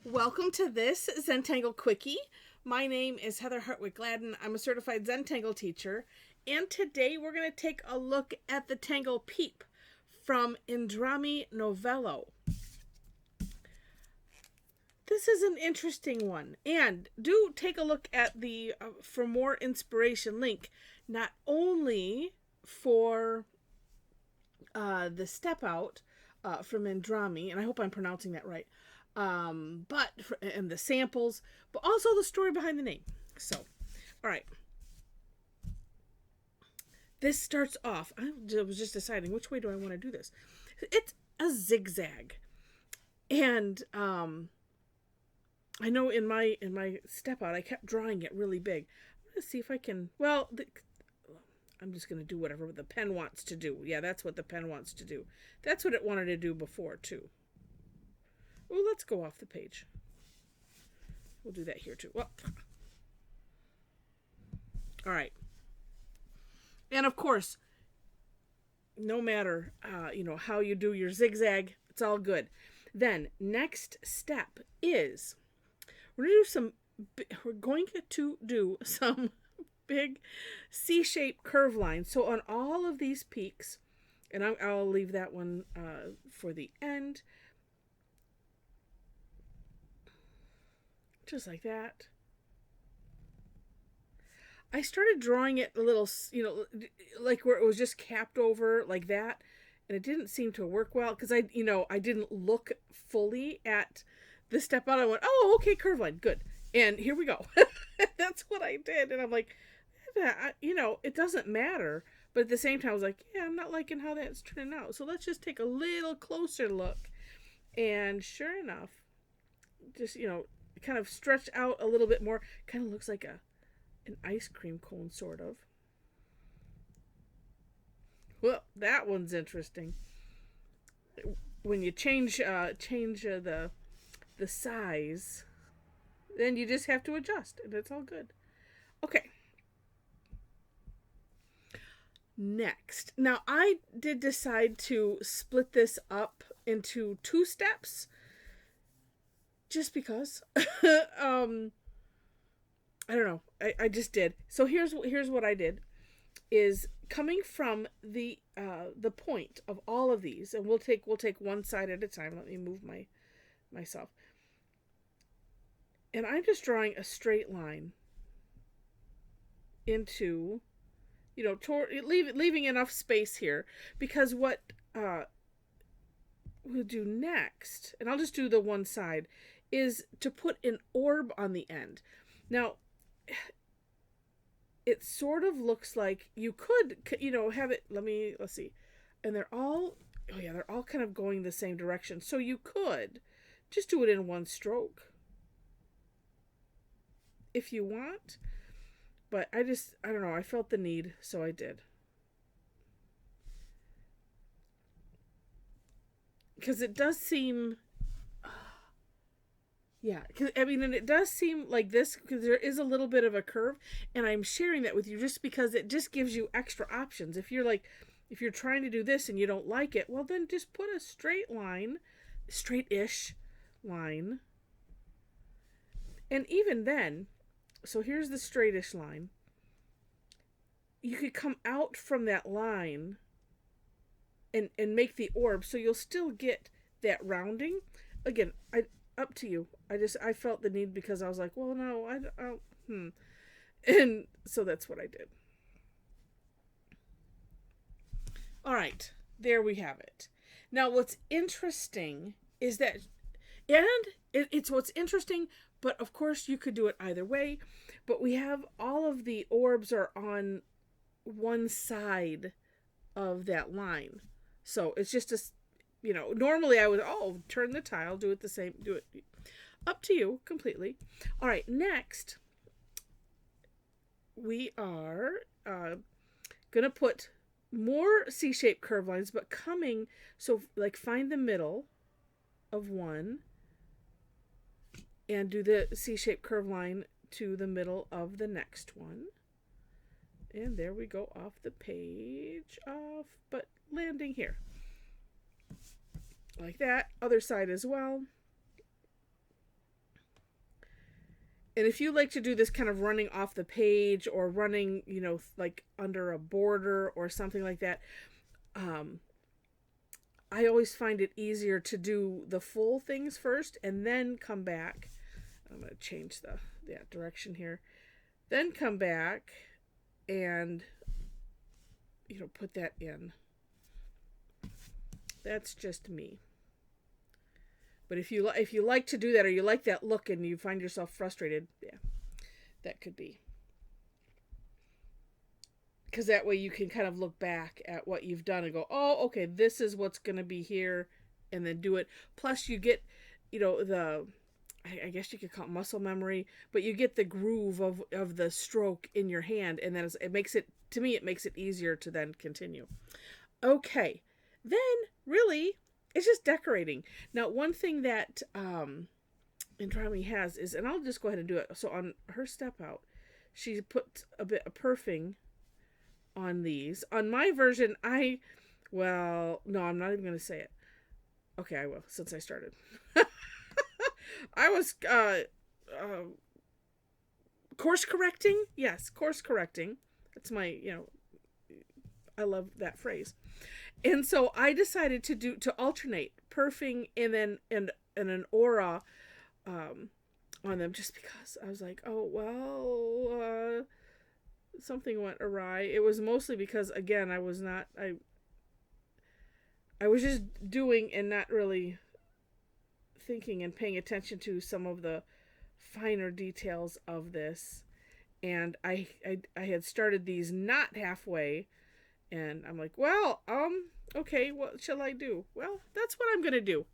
Welcome to this Zentangle Quickie. My name is Heather Hartwick Gladden. I'm a certified Zentangle teacher, and today we're going to take a look at the tangle Peep from Indrami Novello. This is an interesting one, and do take a look at the for more inspiration link, not only for the step out from Indrami, and I hope I'm pronouncing that right, and the samples, but also the story behind the name. So, all right. This starts off, I was just deciding which way do I want to do this. It's a zigzag. And I know in my step out, I kept drawing it really big. I'm going to see if I can, I'm just going to do whatever the pen wants to do. Yeah, that's what the pen wants to do. That's what it wanted to do before, too. Oh, let's go off the page. We'll do that here, too. Well, all right. And, of course, no matter, how you do your zigzag, it's all good. Then, next step is we're going to do some big C-shaped curve lines. So on all of these peaks, and I'll leave that one for the end, just like that. I started drawing it a little, like where it was just capped over like that, and it didn't seem to work well because I didn't look fully at the step out. I went, oh, okay, curve line, good. And here we go. That's what I did. And I'm like, it doesn't matter. But at the same time, I was like, yeah, I'm not liking how that's turning out. So let's just take a little closer look. And sure enough, just, kind of stretched out a little bit more. Kind of looks like an ice cream cone, sort of. Well, that one's interesting. When you change the size, then you just have to adjust, and it's all good. Okay. Next. Now, I did decide to split this up into 2 steps, just because. I don't know. I just did. So here's what I did. Is coming from the point of all of these, and we'll take one side at a time. Let me move myself. And I'm just drawing a straight line into, leaving enough space here, because what we'll do next, and I'll just do the one side, is to put an orb on the end. Now, it sort of looks like you could, have it, let's see. And they're all kind of going the same direction. So you could just do it in one stroke if you want. But I don't know, I felt the need, so I did. Because it does seem, and it does seem like this, because there is a little bit of a curve, and I'm sharing that with you just because it just gives you extra options. If you're trying to do this and you don't like it, well, then just put a straight-ish line. And even then, so here's the straightish line. You could come out from that line and make the orb, so you'll still get that rounding. Again, up to you. I felt the need because I was like, well, no, and so that's what I did. All right, there we have it. Now, what's interesting is that, it's what's interesting, but of course you could do it either way, but we have all of the orbs are on one side of that line. So it's just normally I would, turn the tile, do it the same, do it. Up to you completely. All right, next we are going to put more C-shaped curve lines, but coming, so like find the middle of one and do the C-shaped curve line to the middle of the next one. And there we go, off the page, but landing here. Like that. Other side as well. And if you like to do this kind of running off the page or running, like under a border or something like that, I always find it easier to do the full things first and then come back. I'm going to change the direction here. Then come back and, put that in. That's just me. But if you like to do that, or you like that look and you find yourself frustrated, yeah, that could be. Because that way you can kind of look back at what you've done and go, oh, okay, this is what's going to be here, and then do it. Plus you get, I guess you could call it muscle memory, but you get the groove of the stroke in your hand, and then it makes it easier to then continue. Okay, then really, it's just decorating. Now, one thing that Indrami has is, and I'll just go ahead and do it. So on her step out, she put a bit of perfing on these. On my version, no, I'm not even going to say it. Okay, I will, since I started. I was course correcting. Yes, course correcting. That's my, I love that phrase. And so I decided to alternate perfing and then and an aura on them, just because I was like, oh well, something went awry. It was mostly because, again, I was just doing and not really thinking and paying attention to some of the finer details of this. And I had started these not halfway. And I'm like, well, okay, what shall I do? Well, that's what I'm going to do.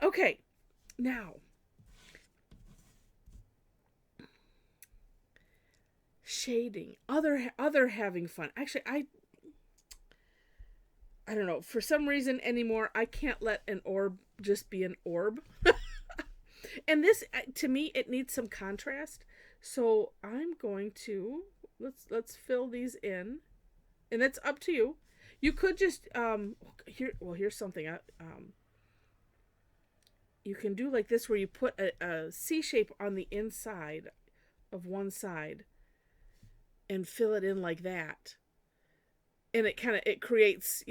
Okay, now, shading, other having fun. Actually, I don't know, for some reason anymore, I can't let an orb just be an orb. And this, to me, it needs some contrast. So I'm going to, let's fill these in, and that's up to you. You could just here's something. You can do like this, where you put a C shape on the inside of one side and fill it in like that, and it creates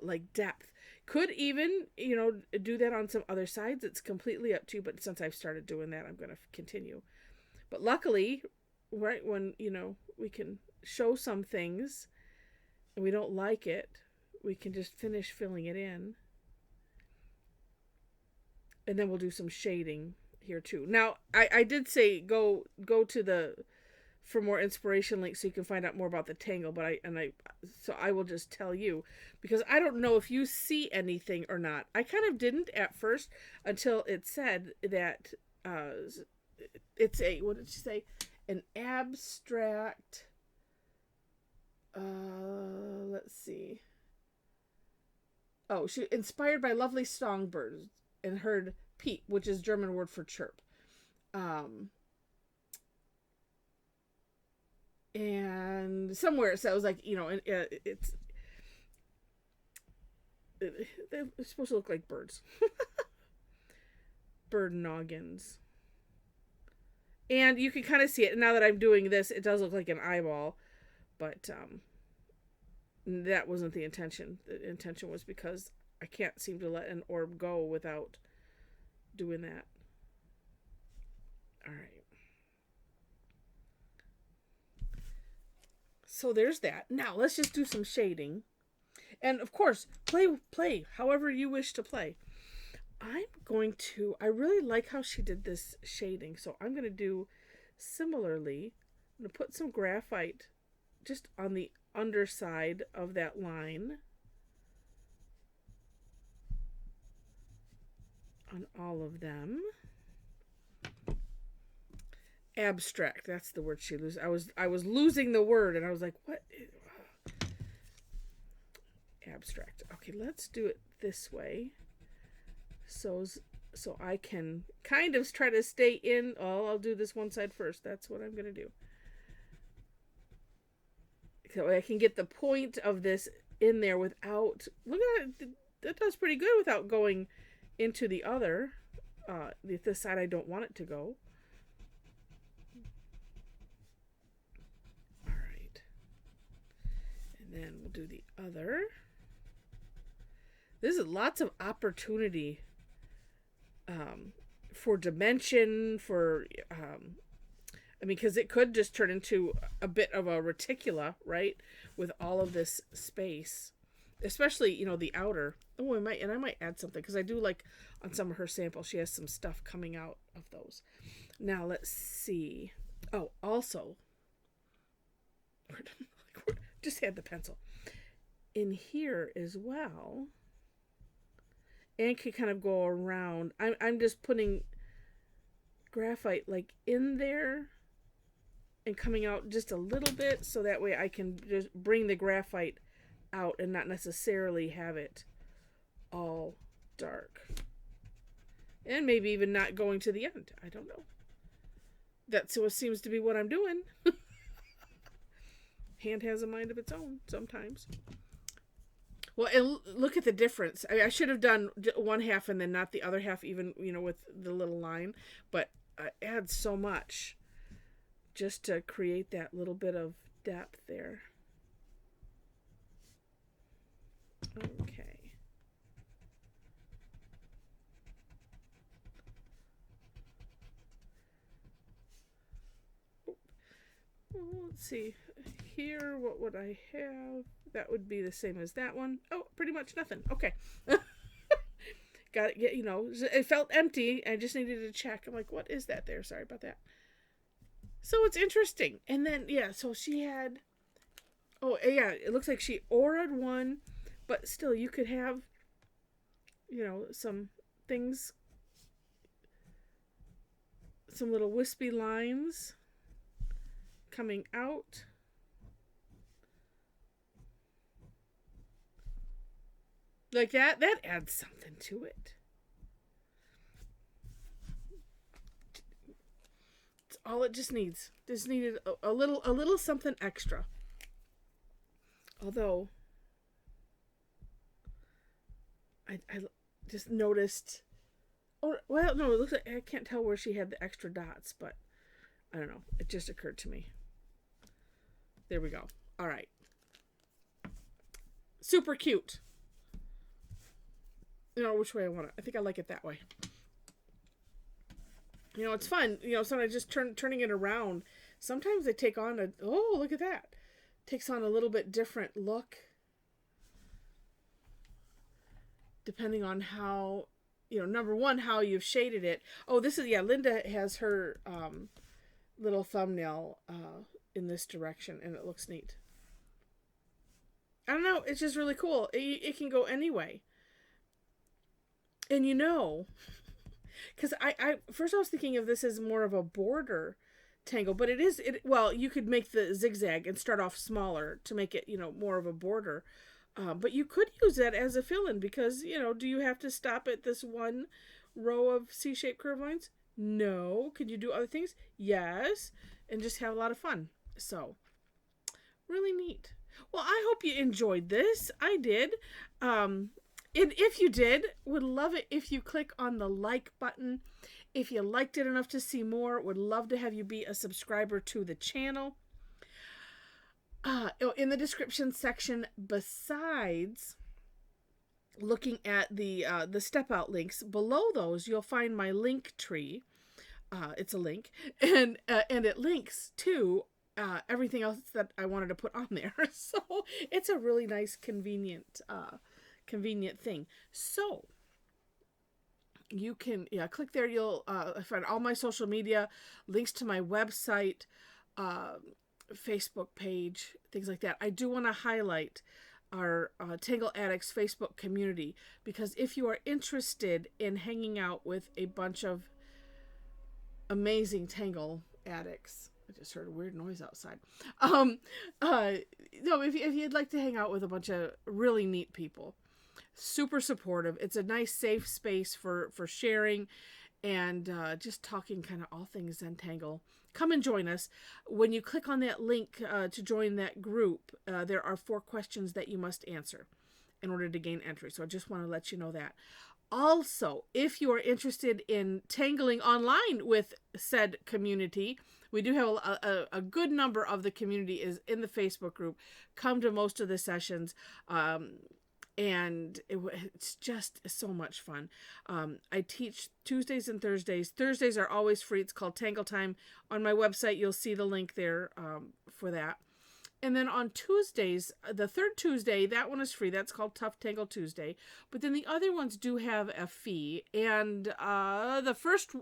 like depth. Could even do that on some other sides. It's completely up to you. But since I've started doing that, I'm going to continue. But luckily, right when, we can show some things and we don't like it, we can just finish filling it in. And then we'll do some shading here too. Now, I did say go to for more inspiration link so you can find out more about the tangle, but I will just tell you, because I don't know if you see anything or not. I kind of didn't at first until it said that it's what did she say? An abstract, let's see. Oh, she inspired by lovely songbirds and heard Peep, which is German word for chirp. And somewhere it says, like, they're supposed to look like birds. Bird noggins. And you can kind of see it. Now that I'm doing this, it does look like an eyeball. But that wasn't the intention. The intention was because I can't seem to let an orb go without doing that. All right. So there's that. Now let's just do some shading. And of course, play however you wish to play. I really like how she did this shading. So I'm going to do similarly. I'm going to put some graphite just on the underside of that line. On all of them. Abstract, that's the word she loses. I was losing the word, and I was like, what? Abstract. Okay, let's do it this way. So I can kind of try to stay in. Oh, I'll do this one side first. That's what I'm going to do. So I can get the point of this in there without, look at it, that does pretty good without going into the other. this side I don't want it to go. All right. And then we'll do the other. This is lots of opportunity for dimension, for, because it could just turn into a bit of a reticula, right? With all of this space, especially, the outer. Oh, I might add something, because I do like on some of her samples, she has some stuff coming out of those. Now, let's see. Oh, also, just had the pencil. In here as well, and can kind of go around. I'm just putting graphite like in there and coming out just a little bit, so that way I can just bring the graphite out and not necessarily have it all dark. And maybe even not going to the end. I don't know. That's what seems to be what I'm doing. Hand has a mind of its own sometimes. Well, and look at the difference. I should have done one half and then not the other half, even, with the little line. But I add so much just to create that little bit of depth there. Okay. Well, let's see. Here, what would I have? That would be the same as that one. Oh, pretty much nothing. Okay. Got it. It felt empty. I just needed to check. I'm like, what is that there? Sorry about that. So it's interesting. And then, so she had, it looks like she auraed one, but still you could have, some things, some little wispy lines coming out. Like that adds something to it. It's all it just needs. Just needed a little something extra. Although I just noticed, it looks like I can't tell where she had the extra dots, but I don't know. It just occurred to me. There we go. All right. Super cute. Which way I want it. I think I like it that way. It's fun. Sometimes just turning it around. Sometimes they take on look at that. Takes on a little bit different look. Depending on how, number one, how you've shaded it. Oh, this is, Linda has her little thumbnail in this direction, and it looks neat. I don't know. It's just really cool. It can go any way. And because I first I was thinking of this as more of a border tangle, but you could make the zigzag and start off smaller to make it, more of a border. But you could use that as a fill-in because, do you have to stop at this one row of C-shaped curve lines? No. Could you do other things? Yes. And just have a lot of fun. So, really neat. Well, I hope you enjoyed this. I did. And if you did, would love it if you click on the like button. If you liked it enough to see more, would love to have you be a subscriber to the channel. In the description section, besides looking at the step out links, below those you'll find my link tree. It's a link, and it links to everything else that I wanted to put on there. So it's a really nice, convenient thing. So you can click there. You'll find all my social media, links to my website, Facebook page, things like that. I do want to highlight our Tangle Addicts Facebook community, because if you are interested in hanging out with a bunch of amazing Tangle addicts, I just heard a weird noise outside. If you'd like to hang out with a bunch of really neat people, super supportive. It's a nice, safe space for sharing and just talking kind of all things Zentangle. Come and join us. When you click on that link to join that group, there are 4 questions that you must answer in order to gain entry. So I just want to let you know that. Also, if you are interested in tangling online with said community, we do have a good number of the community is in the Facebook group. Come to most of the sessions. And it's just so much fun. I teach Tuesdays and Thursdays. Thursdays are always free. It's called Tangle Time. On my website, you'll see the link there for that. And then on Tuesdays, the third Tuesday, that one is free. That's called Tough Tangle Tuesday. But then the other ones do have a fee. And the first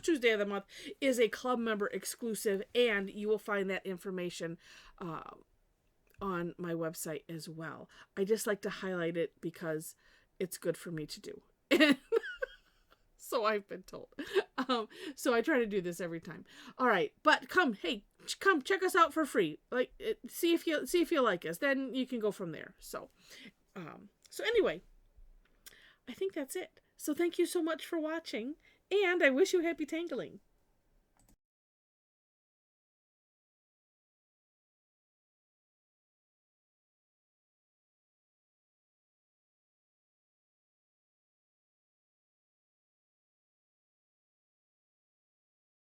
Tuesday of the month is a club member exclusive, and you will find that information on my website as well. I just like to highlight it because it's good for me to do. So I've been told. So I try to do this every time. All right, but come check us out for free. Like, see if you like us. Then you can go from there. So anyway, I think that's it. So thank you so much for watching, and I wish you happy tangling.